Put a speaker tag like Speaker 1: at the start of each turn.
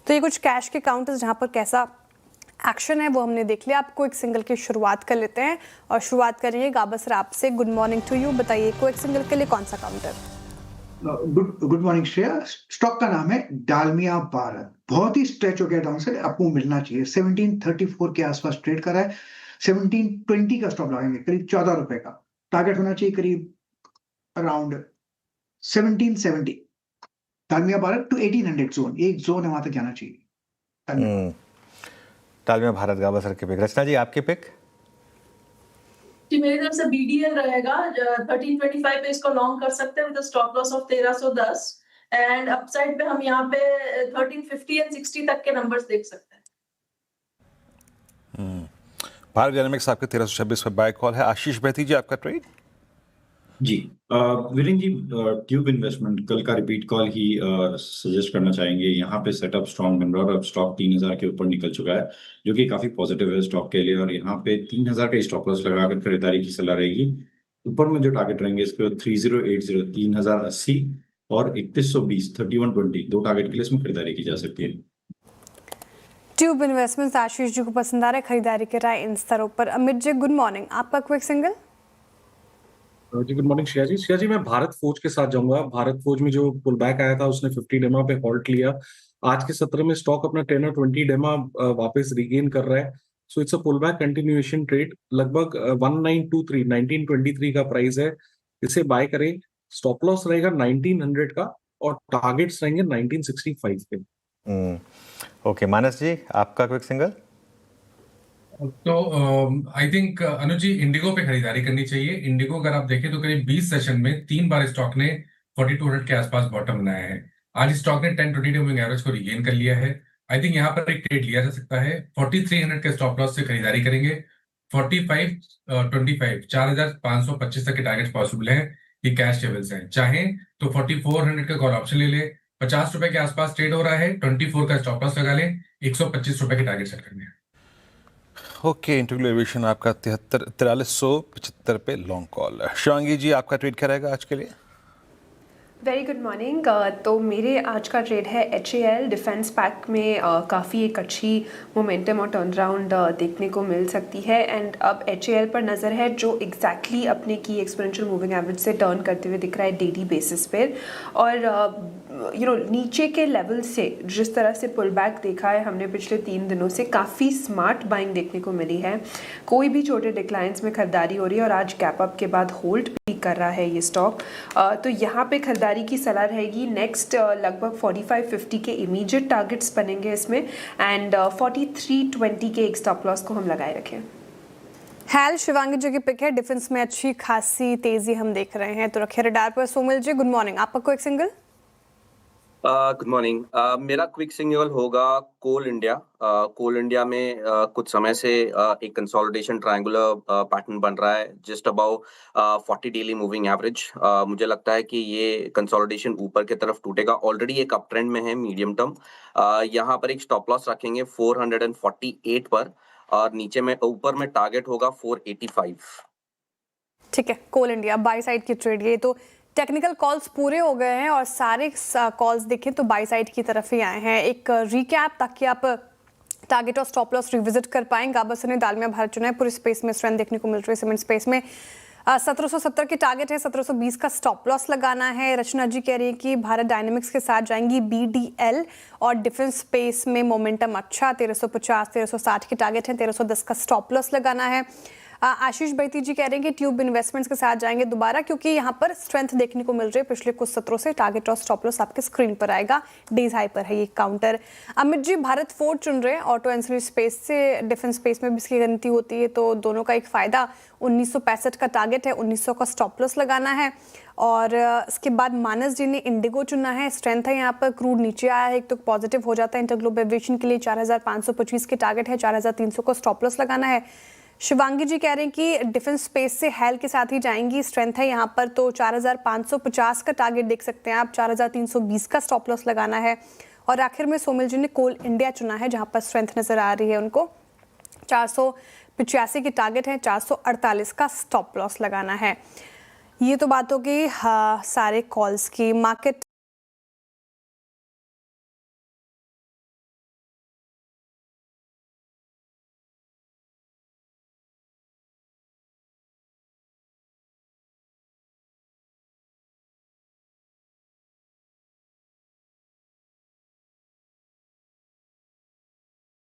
Speaker 1: तो ये कुछ कैश के काउंटर्स जहां पर कैसा एक्शन है वो हमने देख लिया। आपको एक सिंगल की शुरुआत कर लेते हैं और शुरुआत करेंगे गाबा सर आपसे। Good morning to you. बताइए को एक सिंगल के लिए कौन सा counter?
Speaker 2: Good morning Shreya. Stock का नाम है डालमिया भारत। बहुत ही स्ट्रेच हो गया डाउन से, आपको मिलना चाहिए। 1734 के आसपास ट्रेड कर रहा है। 1720 का स्टॉप लगाएंगे, करीब 14 रुपए का। टारगेट होना चाहिए करीब around 1770। Dalmia Bharat to 1800 zone, एक जोन है, वहां तक जाना चाहिए।
Speaker 3: डालमिया भारत गाबा सर के पिक। रचना जी आपके पिक?
Speaker 4: जी मेरी तरफ से BDL रहेगा। 1325 पे इसको लॉन्ग कर सकते हैं with stop loss of 1310 and upside पे हम यहाँ पे 1350 एंड 60 तक के नंबर्स देख सकते हैं।
Speaker 3: भारत डायनामिक्स आपके 1326 पे बाय कॉल है। आशीष बैती जी आपका ट्रेड?
Speaker 5: जी वीरेन जी, ट्यूब इन्वेस्टमेंट कल का रिपीट कॉल ही सजेस्ट करना चाहेंगे। यहाँ पे सेटअप स्ट्रॉन्ग बन रहा है और अब स्टॉक 3000 के ऊपर निकल चुका है, जो कि काफी पॉजिटिव है स्टॉक के लिए। और यहाँ पे 3000 का स्टॉप लॉस लगाकर खरीदारी की सलाह रहेगी। ऊपर में जो टारगेट रहेंगे इसके 3080, 3080 और 3120, 3120 दो टारगेट के लिए इसमें खरीदारी की जा सकती है।
Speaker 1: ट्यूब इन्वेस्टमेंट्स आशीष जी को पसंद आ रहा है, खरीदारी के राय इन स्तरों पर। अमित जी गुड मॉर्निंग, आपका क्विक सिंगल?
Speaker 6: जी गुड मॉर्निंग श्रेया जी। श्रेया जी मैं भारत फोर्ज के साथ जाऊंगा। भारत फोर्ज में जो पुल बैक आया था उसने 50 डेमा पे हॉल्ट लिया। आज के सत्र में स्टॉक अपना 10 और 20 डेमा वापस रिगेन कर रहा है। So it's a pull back continuation trade. लगभग 1923 1923 का प्राइस है, इसे बाय करें। स्टॉप लॉस रहेगा 1900 का और टारगेट्स रहेंगे 1965 के।
Speaker 3: ओके मानस जी आपका क्विक सिंगल?
Speaker 7: तो I think Anuj ji Indigo पे खरीदारी करनी चाहिए। इंडिगो अगर आप देखें तो करीब 20 सेशन में 3 बार स्टॉक ने 4200 के आसपास बॉटम बनाया है। आज स्टॉक ने 10-20 मूविंग एवरेज को रिगेन कर लिया है। आई थिंक यहाँ पर एक ट्रेड लिया जा सकता है। 4300 के स्टॉप लॉस से खरीदारी करेंगे। 4525 4525 तक के टारगेट पॉसिबल है। ये कैश लेवल्स हैं। चाहें तो 4400 का कॉल ऑप्शन ले ले। 50 रुपए के आसपास ट्रेड हो रहा है। 24 का स्टॉप लॉस लगा लें। 125 रुपए के टारगेट सेट करने हैं।
Speaker 3: ओके इंटरव्यू एविएशन आपका 4375 पे लॉन्ग कॉल है। शिवांगी जी आपका ट्रेड क्या रहेगा आज के लिए?
Speaker 8: Very good morning. तो मेरे आज का ट्रेड है HAL डिफेंस पैक में। काफ़ी एक अच्छी मोमेंटम और टर्न राउंड देखने को मिल सकती है। एंड अब HAL पर नज़र है जो एग्जैक्टली अपने की एक्सपोनेंशियल मूविंग एवरेज से टर्न करते हुए दिख रहा है डेली बेसिस पर। और नीचे के लेवल से जिस तरह से पुल बैक देखा है हमने पिछले 3 दिनों से, काफ़ी स्मार्ट बाइंग देखने को मिली है। कोई भी छोटे डिक्लाइंस में खरीदारी हो रही है और आज गैप अप के बाद होल्ड भी कर रहा है ये स्टॉक। तो यहाँ पे खरीदारी की सलाह रहेगी। नेक्स्ट लगभग 4550 के इमीडिएट टारगेट्स बनेंगे इसमें एंड 4320 के एक स्टॉप लॉस को हम लगाए रखें।
Speaker 1: हैल शिवांगी जी की पिक है। डिफेंस में अच्छी खासी तेजी हम देख रहे हैं, तो रखे रडार पर। सोमिल जी गुड मॉर्निंग, आपका क्विक सिंगल?
Speaker 9: Good morning. मेरा क्विक सिंगल होगा कोल इंडिया। कोल इंडिया में कुछ समय से एक कंसोलिडेशन ट्रायंगुलर पैटर्न बन रहा है just about 40 daily moving average. मुझे लगता है कि ये कंसोलिडेशन ऊपर की तरफ टूटेगा। ऑलरेडी एक अप ट्रेंड में है मीडियम टर्म। यहाँ पर एक स्टॉप लॉस रखेंगे 448 पर और नीचे में ऊपर में टारगेट होगा 485।
Speaker 1: ठीक है, कोल इंडिया बाई साइड की ट्रेड। ये तो टेक्निकल कॉल्स पूरे हो गए हैं और सारे कॉल्स देखें तो बाई साइड की तरफ ही आए हैं। एक रिकैप ताकि आप टारगेट और स्टॉप लॉस रिविजिट कर पाएं। गाबा सर ने डालमिया भारत चुना है। पूरे स्पेस में स्ट्रेंथ देखने को मिल रही है। सीमेंट स्पेस में 1770 के टारगेट है, 1720 का स्टॉप लॉस लगाना है। रचना जी कह रही है कि भारत डायनेमिक्स के साथ जाएंगी BDL और डिफेंस स्पेस में मोमेंटम अच्छा। 1350 1360 के टारगेट है, 1310 का स्टॉप लॉस लगाना है। आशीष बैती जी कह रहे हैं कि ट्यूब इन्वेस्टमेंट्स के साथ जाएंगे दोबारा, क्योंकि यहाँ पर स्ट्रेंथ देखने को मिल रही है पिछले कुछ सत्रों से। टारगेट और स्टॉप लॉस आपके स्क्रीन पर आएगा। डेज हाई पर है ये काउंटर। अमित जी भारत फोर्ज चुन रहे हैं। ऑटो एंसिलरी स्पेस से डिफेंस स्पेस में भी इसकी गिनती होती है, तो दोनों का एक फायदा। 1965 का टारगेट है, 1900 का स्टॉप लॉस लगाना है। और इसके बाद मानस जी ने इंडिगो चुना है। स्ट्रेंथ है यहाँ पर, क्रूड नीचे आया है, एक तो पॉजिटिव हो जाता है इंटरग्लोब एविएशन के लिए। 4525 के टारगेट है, 4300 को स्टॉप लॉस लगाना है। शिवांगी जी कह रहे हैं कि डिफेंस स्पेस से हैल के साथ ही जाएंगी। स्ट्रेंथ है यहाँ पर, तो 4550 का टारगेट देख सकते हैं आप। 4320 का स्टॉप लॉस लगाना है। और आखिर में सोमिल जी ने कोल इंडिया चुना है, जहाँ पर स्ट्रेंथ नजर आ रही है उनको। 485 के टारगेट है, 448 का स्टॉप लॉस लगाना है। ये तो बात होगी सारे कॉल्स की। मार्केट